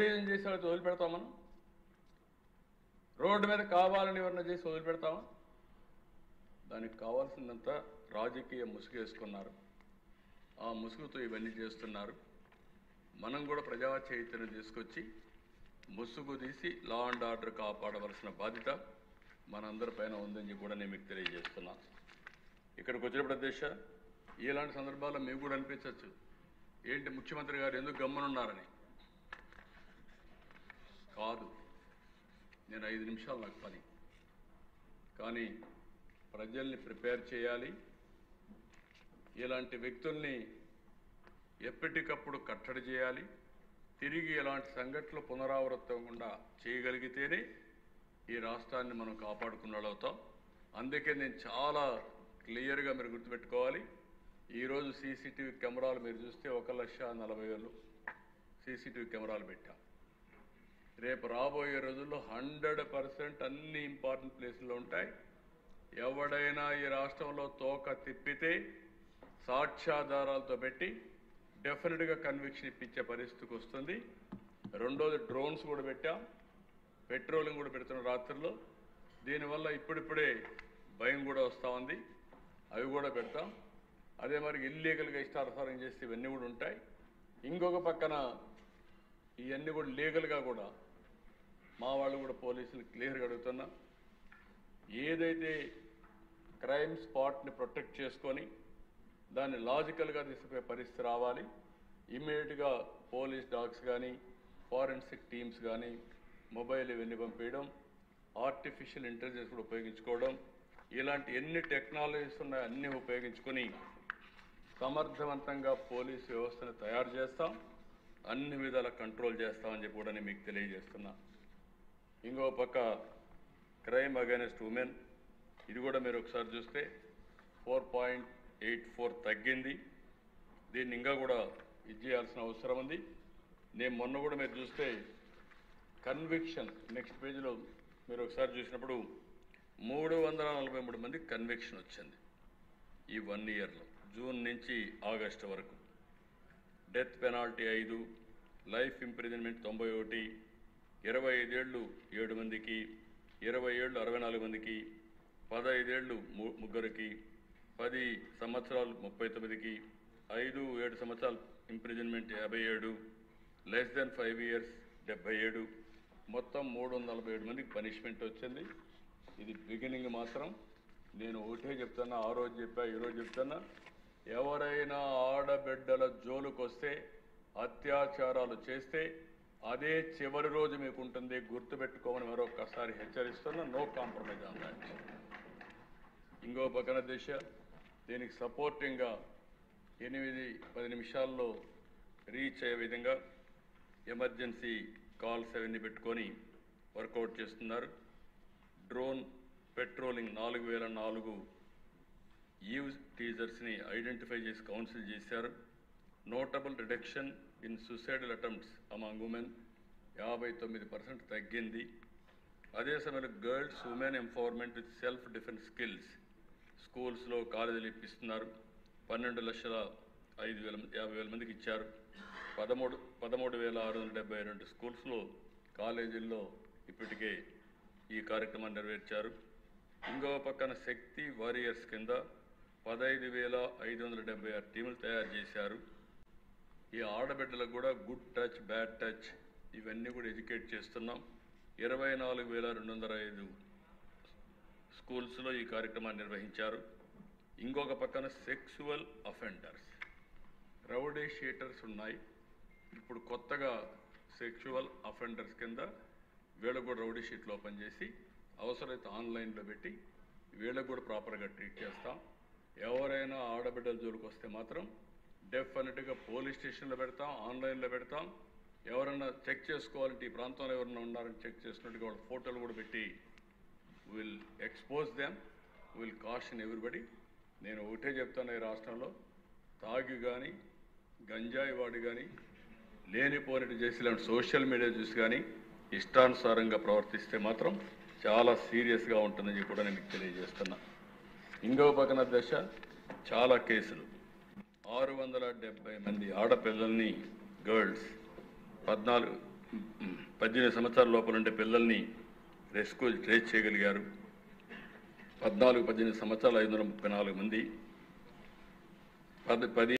ఏం చేసి వాళ్ళతో వదిలిపెడతాం మనం? రోడ్డు మీద కావాలని ఎవరన్నా చేసి వదిలిపెడతామా? దానికి కావాల్సిందంతా రాజకీయ ముసుగు వేసుకున్నారు. ఆ ముసుగుతో ఇవన్నీ చేస్తున్నారు. మనం కూడా ప్రజా చైతన్యం తీసుకొచ్చి ముసుగు తీసి లా అండ్ ఆర్డర్ కాపాడవలసిన బాధ్యత మనందరిపైన ఉందని చెప్పి కూడా నేను మీకు తెలియజేస్తున్నా. ఇక్కడికి వచ్చినప్పుడు అధ్యక్ష, ఇలాంటి సందర్భాల్లో మీకు కూడా అనిపించవచ్చు, ఏంటి ముఖ్యమంత్రి గారు ఎందుకు గమ్మునున్నారని. కాదు, నేను 5 నిమిషాలు నాకు పని, కానీ ప్రజల్ని ప్రిపేర్ చేయాలి. ఇలాంటి వ్యక్తుల్ని ఎప్పటికప్పుడు కట్టడి చేయాలి. తిరిగి ఇలాంటి సంఘటనలు పునరావృతంగా చేయగలిగితేనే ఈ రాష్ట్రాన్ని మనం కాపాడుకున్నట్లవుతాం. అందుకే నేను చాలా క్లియర్గా మీరు గుర్తుపెట్టుకోవాలి. ఈరోజు సీసీటీవీ కెమెరాలు మీరు చూస్తే 1,40,000 సీసీటీవీ కెమెరాలు పెట్టాం. రేపు రాబోయే రోజుల్లో 100% అన్ని ఇంపార్టెంట్ ప్లేసుల్లో ఉంటాయి. ఎవడైనా ఈ రాష్ట్రంలో తోక తిప్పితే సాక్ష్యాధారాలతో పెట్టి డెఫినెట్గా కన్విక్షన్ ఇప్పించే పరిస్థితికి వస్తుంది. రెండోది డ్రోన్స్ కూడా పెట్టాం, పెట్రోలింగ్ కూడా పెడుతున్నాం రాత్రుల్లో. దీనివల్ల ఇప్పుడిప్పుడే భయం కూడా వస్తూ ఉంది, అవి కూడా పెడతాం. అదే మరి ఇల్లీగల్గా ఇష్టానుసారం చేస్తే ఇవన్నీ కూడా ఉంటాయి. ఇంకొక పక్కన ఇవన్నీ కూడా లీగల్గా కూడా మా వాళ్ళు కూడా పోలీసులు క్లియర్గా అడుగుతున్నా, ఏదైతే క్రైమ్ స్పాట్ని ప్రొటెక్ట్ చేసుకొని దాన్ని లాజికల్గా తీసుకునే పరిస్థితి రావాలి. ఇమ్మీడియట్గా పోలీస్ డాగ్స్ కానీ ఫారెన్సిక్ టీమ్స్ కానీ మొబైల్ ఇవన్నీ పంపించడం, ఆర్టిఫిషియల్ ఇంటెలిజెన్స్ కూడా ఉపయోగించుకోవడం, ఇలాంటి ఎన్ని టెక్నాలజీస్ ఉన్నాయో అన్నీ ఉపయోగించుకొని సమర్థవంతంగా పోలీసు వ్యవస్థను తయారు చేస్తాం, అన్ని విధాల కంట్రోల్ చేస్తామని చెప్పి కూడా నేను మీకు తెలియజేస్తున్నా. ఇంకో పక్క క్రైమ్ అగైనెస్ట్ ఉమెన్, ఇది కూడా మీరు ఒకసారి చూస్తే 4.84 తగ్గింది. దీన్ని ఇంకా కూడా ఇది చేయాల్సిన అవసరం ఉంది. నేను మొన్న కూడా మీరు చూస్తే కన్విక్షన్ నెక్స్ట్ పేజీలో మీరు ఒకసారి చూసినప్పుడు 343 మందికి కన్విక్షన్ వచ్చింది ఈ 1 ఇయర్లో, జూన్ నుంచి ఆగస్టు వరకు. డెత్ పెనాల్టీ 5, లైఫ్ ఇంప్రిజన్మెంట్ 91, 25 ఏళ్ళు 7 మందికి, 20 ఏళ్ళు 64 మందికి, 15 ఏళ్ళు 3కి, 10 సంవత్సరాలు 39కి, 5-7 సంవత్సరాలు ఇంప్రిజన్మెంట్ 57, లెస్ దెన్ 5 ఇయర్స్ 77, మొత్తం 347 మందికి పనిష్మెంట్ వచ్చింది. ఇది బిగినింగ్ మాత్రం. నేను ఒకటే చెప్తున్నా, ఆ రోజు చెప్పా, ఈరోజు చెప్తున్నా, ఎవరైనా ఆడబిడ్డల జోలుకు వస్తే, అత్యాచారాలు చేస్తే అదే చివరి రోజు మీకు ఉంటుంది, గుర్తుపెట్టుకోమని మరొకసారి హెచ్చరిస్తున్నా. No compromise on that. ఇంకో పక్కన దిశ, దీనికి సపోర్టింగ్గా 8-10 నిమిషాల్లో రీచ్ అయ్యే విధంగా ఎమర్జెన్సీ కాల్స్ అవన్నీ పెట్టుకొని వర్కౌట్ చేస్తున్నారు. డ్రోన్ పెట్రోలింగ్ 4,004 యూజ్ టీజర్స్ని ఐడెంటిఫై చేసి కౌన్సిల్ చేశారు. Notable reduction in suicidal attempts among women 59% తగ్గింది. అదే సమయంలో girls women empowerment with self defence skills స్కూల్స్లో కాలేజీలు ఇప్పిస్తున్నారు. 12,50,000 మందికి ఇచ్చారు. 13,672 స్కూల్స్లో కాలేజీల్లో ఇప్పటికే ఈ కార్యక్రమాన్ని నెరవేర్చారు. ఇంకో పక్కన శక్తి వారియర్స్ కింద 15,576 టీములు తయారు చేశారు. ఈ ఆడబిడ్డలకు కూడా గుడ్ టచ్, బ్యాడ్ టచ్ ఇవన్నీ కూడా ఎడ్యుకేట్ చేస్తున్నాం. 24,205 స్కూల్స్లో ఈ కార్యక్రమాన్ని నిర్వహించారు. ఇంకొక పక్కన సెక్సువల్ అఫెండర్స్, రౌడీ షీటర్స్ ఉన్నాయి. ఇప్పుడు కొత్తగా సెక్సువల్ అఫెండర్స్ కింద వీళ్ళకు కూడా రౌడీ షీట్లు ఓపెన్ చేసి అవసరమైతే ఆన్లైన్లో పెట్టి వీళ్ళకు కూడా ప్రాపర్గా ట్రీట్ చేస్తాం. ఎవరైనా ఆడబిడ్డల జోలికి వస్తే మాత్రం డెఫినెట్గా పోలీస్ స్టేషన్లో పెడతాం, ఆన్లైన్లో పెడతాం. ఎవరన్నా చెక్ చేసుకోవాలంటే ఈ ప్రాంతంలో ఎవరన్నా ఉన్నారని చెక్ చేసినట్టుగా వాళ్ళ ఫోటోలు కూడా పెట్టి will expose them, will caution everybody. నేను ఒకటే చెప్తాను, ఈ రాష్ట్రంలో తాగి కానీ గంజాయి వాడి కానీ లేనిపోయినట్టు చేసి ఇలాంటి సోషల్ మీడియా చూసి కానీ ఇష్టానుసారంగా ప్రవర్తిస్తే మాత్రం చాలా సీరియస్గా ఉంటుందని కూడా నేను మీకు తెలియజేస్తున్నా. ఇంకో పక్కన దశ చాలా కేసులు 670 మంది ఆడపిల్లల్ని గర్ల్స్ 14 18 సంవత్సరాల లోపల ఉండే పిల్లల్ని రెస్క్యూ ట్రేస్ చేయగలిగారు. 14-18 సంవత్సరాలు 534 మంది, 10